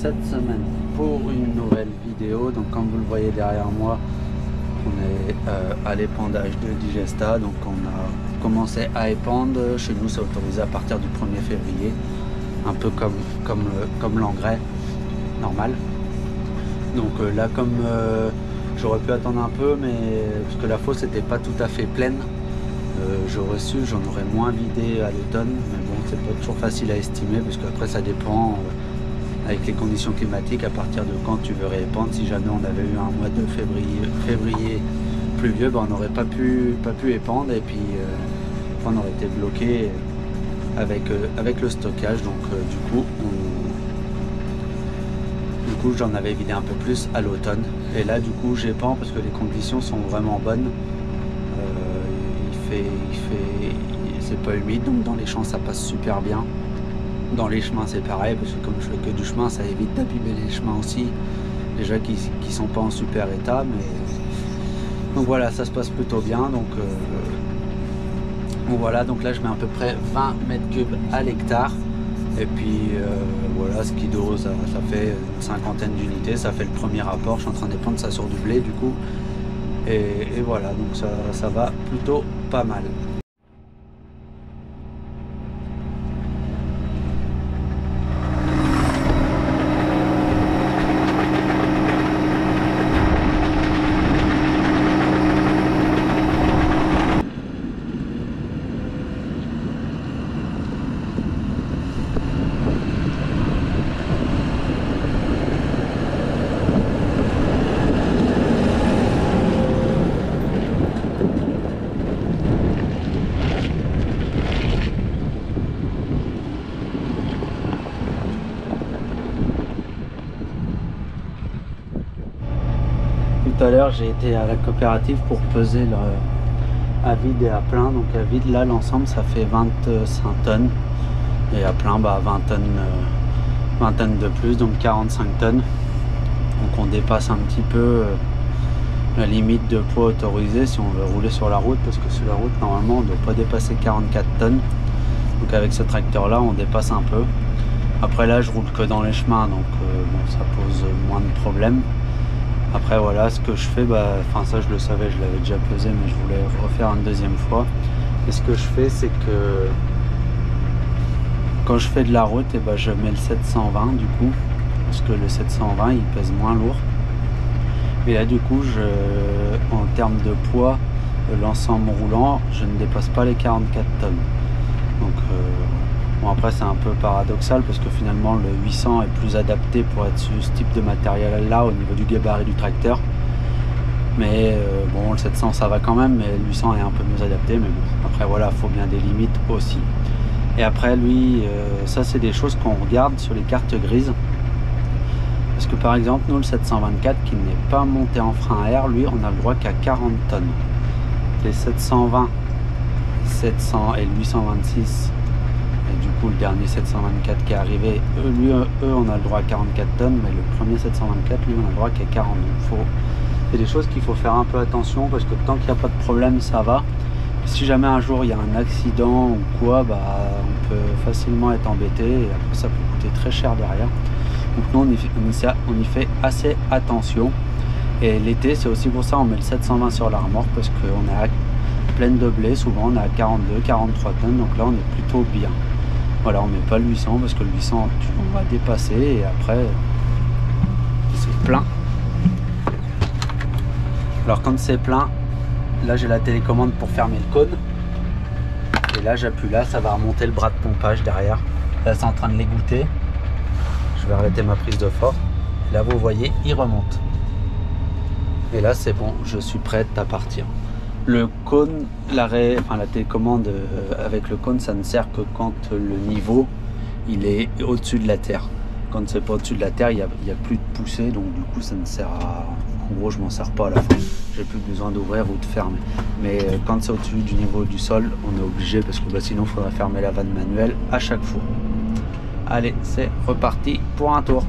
cette semaine pour une nouvelle vidéo. Donc comme vous le voyez derrière moi, on est à l'épandage de Digesta. Donc on a commencé à épandre. Chez nous c'est autorisé à partir du 1er février, un peu comme l'engrais normal. Donc là comme j'aurais pu attendre un peu, mais parce que la fosse n'était pas tout à fait pleine, j'en aurais moins vidé à l'automne, mais bon, c'est pas toujours facile à estimer parce qu'après ça dépend avec les conditions climatiques à partir de quand tu veux réépandre. Si jamais on avait eu un mois de février pluvieux, ben on n'aurait pas pu épandre et puis on aurait été bloqué avec le stockage. Donc du coup j'en avais vidé un peu plus à l'automne, et là du coup j'épand parce que les conditions sont vraiment bonnes. C'est pas humide, donc dans les champs ça passe super bien. Dans les chemins c'est pareil, parce que comme je fais que du chemin, ça évite d'abîmer les chemins aussi, déjà qui sont pas en super état, mais donc voilà, ça se passe plutôt bien. Donc voilà, donc là je mets à peu près 20 mètres cubes à l'hectare, et puis voilà, ce qui dose, ça fait une cinquantaine d'unités, ça fait le premier rapport. Je suis en train d'épandre ça sur du blé du coup, et voilà, donc ça va plutôt pas mal. Tout à l'heure j'ai été à la coopérative pour peser à vide et à plein. Donc à vide, là l'ensemble ça fait 25 tonnes, et à plein 20 tonnes de plus, donc 45 tonnes. Donc on dépasse un petit peu la limite de poids autorisée si on veut rouler sur la route, parce que sur la route normalement on ne doit pas dépasser 44 tonnes. Donc avec ce tracteur là on dépasse un peu. Après là je roule que dans les chemins, donc bon, ça pose moins de problèmes. Après voilà, ce que je fais, enfin ça je le savais, je l'avais déjà pesé, mais je voulais refaire une deuxième fois. Et ce que je fais, c'est que quand je fais de la route, je mets le 720 du coup, parce que le 720 il pèse moins lourd. Et là du coup, en termes de poids, l'ensemble roulant, je ne dépasse pas les 44 tonnes. Donc bon, après c'est un peu paradoxal parce que finalement le 800 est plus adapté pour être sur ce type de matériel là au niveau du gabarit du tracteur, mais bon, le 700 ça va quand même, mais le 800 est un peu mieux adapté. Mais bon, après voilà, il faut bien des limites aussi. Et après lui, ça c'est des choses qu'on regarde sur les cartes grises, parce que par exemple nous, le 724 qui n'est pas monté en frein à air, lui on a le droit qu'à 40 tonnes. Les 720, 700 et le 826, et du coup le dernier 724 qui est arrivé, eux on a le droit à 44 tonnes, mais le premier 724 lui on a le droit qu'à 40. Donc c'est des choses qu'il faut faire un peu attention, parce que tant qu'il n'y a pas de problème ça va. Si jamais un jour il y a un accident ou quoi, on peut facilement être embêté, et après ça peut coûter très cher derrière. Donc nous on y fait assez attention, et l'été c'est aussi pour ça on met le 720 sur la remorque, parce qu'on est pleine de blé, souvent on est à 42, 43 tonnes, donc là on est plutôt bien. Voilà, on met pas le 800 parce que le 800 on va dépasser, et après c'est plein. Alors quand c'est plein, là j'ai la télécommande pour fermer le cône, et là j'appuie là, ça va remonter le bras de pompage derrière. Là c'est en train de l'égoutter, je vais arrêter ma prise de force, et là vous voyez il remonte, et là c'est bon, je suis prête à partir. Le cône, la télécommande avec le cône, ça ne sert que quand le niveau il est au-dessus de la terre. Quand c'est pas au-dessus de la terre, il y a plus de poussée, donc du coup ça ne sert à... En gros je m'en sers pas à la fin, j'ai plus besoin d'ouvrir ou de fermer. Mais quand c'est au-dessus du niveau du sol, on est obligé, parce que sinon il faudrait fermer la vanne manuelle à chaque fois. Allez, c'est reparti pour un tour.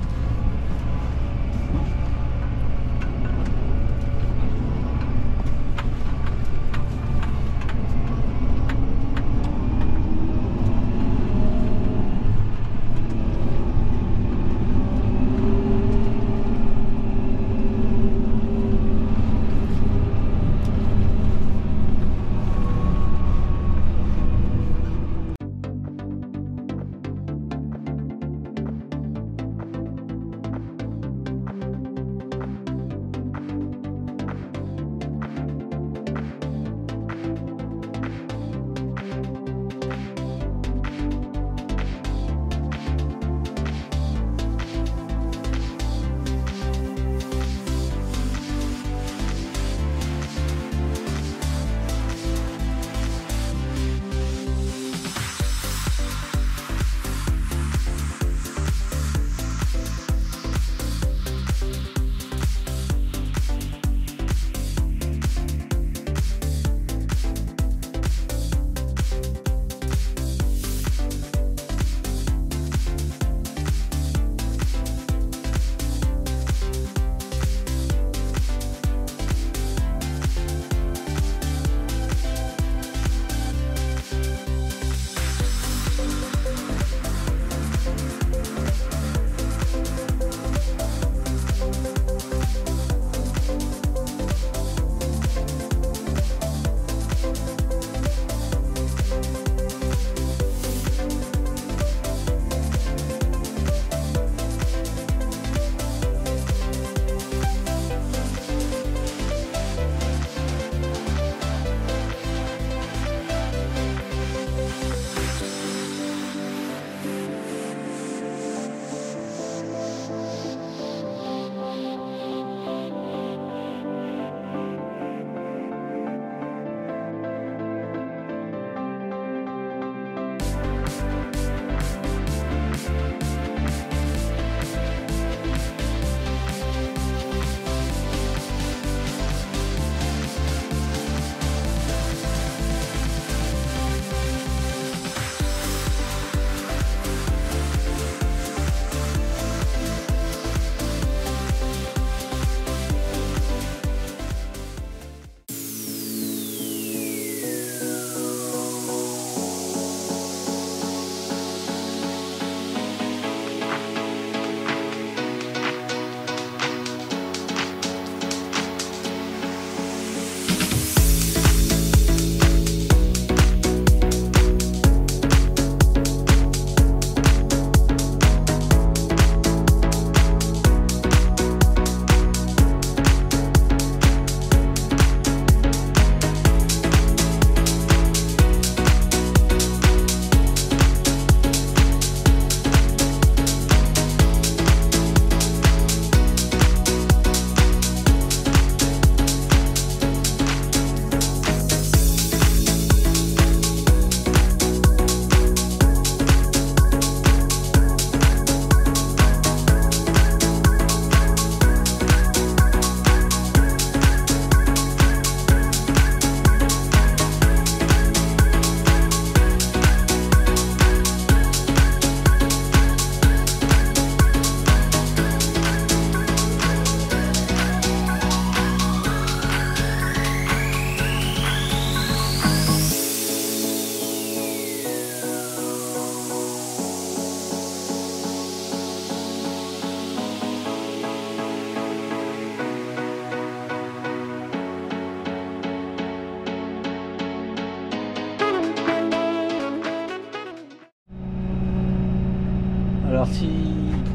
Alors si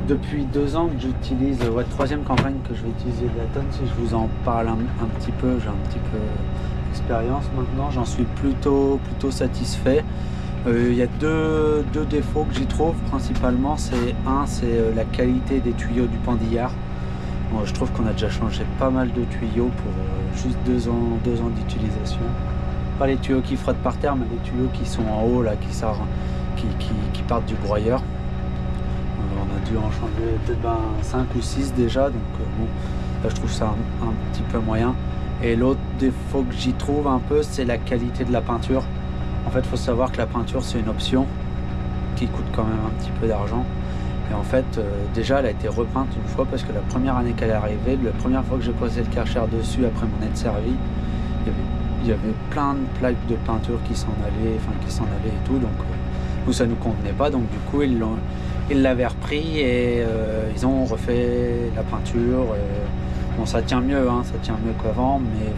depuis 2 ans que j'utilise, troisième campagne que je vais utiliser de la tonne, si je vous en parle un petit peu, j'ai un petit peu d'expérience maintenant, j'en suis plutôt satisfait. Il y a deux défauts que j'y trouve principalement. C'est la qualité des tuyaux du pendillard. Bon, je trouve qu'on a déjà changé pas mal de tuyaux pour juste 2 ans d'utilisation. Pas les tuyaux qui frottent par terre, mais les tuyaux qui sont en haut là, qui partent du broyeur. On a dû en changer peut-être 5 ou 6 déjà, donc bon, là, je trouve ça un petit peu moyen. Et l'autre défaut que j'y trouve un peu, c'est la qualité de la peinture. En fait, il faut savoir que la peinture, c'est une option qui coûte quand même un petit peu d'argent. Et en fait, déjà, elle a été repeinte une fois parce que la première année qu'elle est arrivée, la première fois que j'ai posé le Karcher dessus après m'en être servi, il y avait plein de plaques de peinture qui s'en allaient et tout. Donc, nous, ça nous convenait pas. Donc, du coup, ils l'avaient repris et ils ont refait la peinture. Bon, ça tient mieux, hein, ça tient mieux qu'avant, mais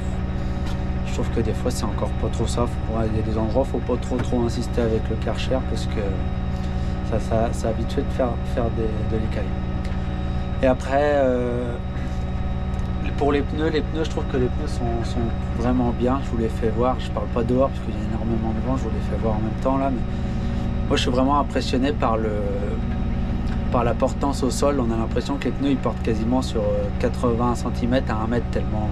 je trouve que des fois c'est encore pas trop ça. Il y a des endroits, faut pas trop insister avec le Karcher parce que ça a vite fait de faire de l'écaille. Et après, pour les pneus, je trouve que les pneus sont vraiment bien. Je vous les fais voir, je parle pas dehors parce qu'il y a énormément de vent, je vous les fais voir en même temps là, mais moi je suis vraiment impressionné par la portance au sol. On a l'impression que les pneus ils portent quasiment sur 80 cm à 1 mètre tellement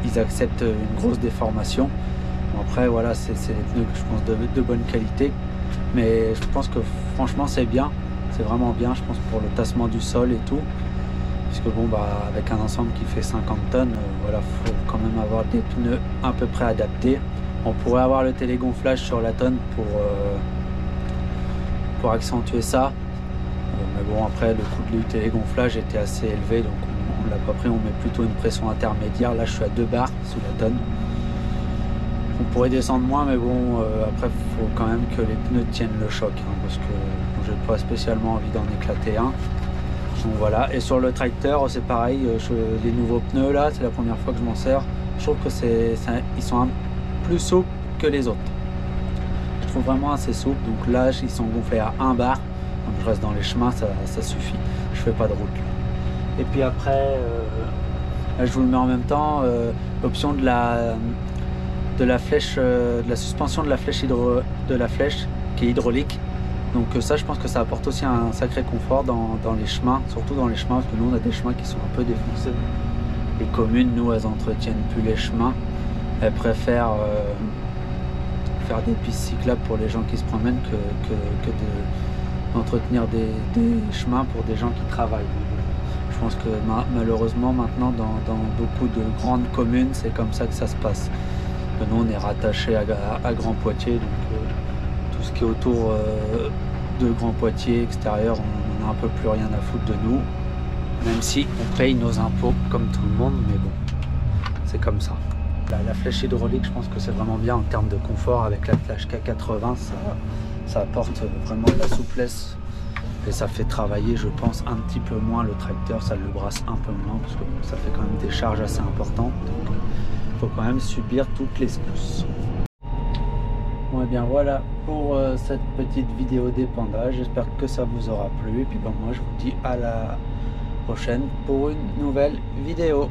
ils acceptent une grosse déformation. Bon, après voilà, c'est des pneus que je pense de bonne qualité, mais je pense que franchement c'est bien, c'est vraiment bien je pense pour le tassement du sol et tout, puisque bon avec un ensemble qui fait 50 tonnes, voilà, faut quand même avoir des pneus à peu près adaptés. On pourrait avoir le télégonflage sur la tonne pour accentuer ça. Mais bon, après le coût du télégonflage était assez élevé, donc on l'a pas pris. On met plutôt une pression intermédiaire. Là je suis à 2 bars sous la tonne. On pourrait descendre moins, mais bon, après il faut quand même que les pneus tiennent le choc, hein, parce que j'ai pas spécialement envie d'en éclater un. Donc voilà. Et sur le tracteur c'est pareil, les nouveaux pneus là, c'est la première fois que je m'en sers. Je trouve que ils sont plus souples que les autres. Je trouve vraiment assez souple. Donc là ils sont gonflés à 1 bar. Donc je reste dans les chemins, ça suffit. Je fais pas de route. Et puis après, là, je vous le mets en même temps, l'option de la flèche, de la suspension de la flèche qui est hydraulique. Donc ça, je pense que ça apporte aussi un sacré confort dans les chemins, surtout dans les chemins, parce que nous on a des chemins qui sont un peu défoncés. Les communes, nous, elles entretiennent plus les chemins. Elles préfèrent faire des pistes cyclables pour les gens qui se promènent que d'entretenir des chemins pour des gens qui travaillent. Je pense que malheureusement maintenant dans beaucoup de grandes communes c'est comme ça que ça se passe. Nous on est rattaché à Grand Poitiers, donc tout ce qui est autour de Grand Poitiers extérieur, on n'a un peu plus rien à foutre de nous, même si on paye nos impôts comme tout le monde, mais bon, c'est comme ça. La flèche hydraulique, je pense que c'est vraiment bien en termes de confort. Avec la flèche K80, ça apporte vraiment de la souplesse et ça fait travailler, je pense, un petit peu moins le tracteur. Ça le brasse un peu moins parce que ça fait quand même des charges assez importantes, donc il faut quand même subir toutes les secousses. Bon, et bien voilà pour cette petite vidéo d'épandage. J'espère que ça vous aura plu et puis moi je vous dis à la prochaine pour une nouvelle vidéo.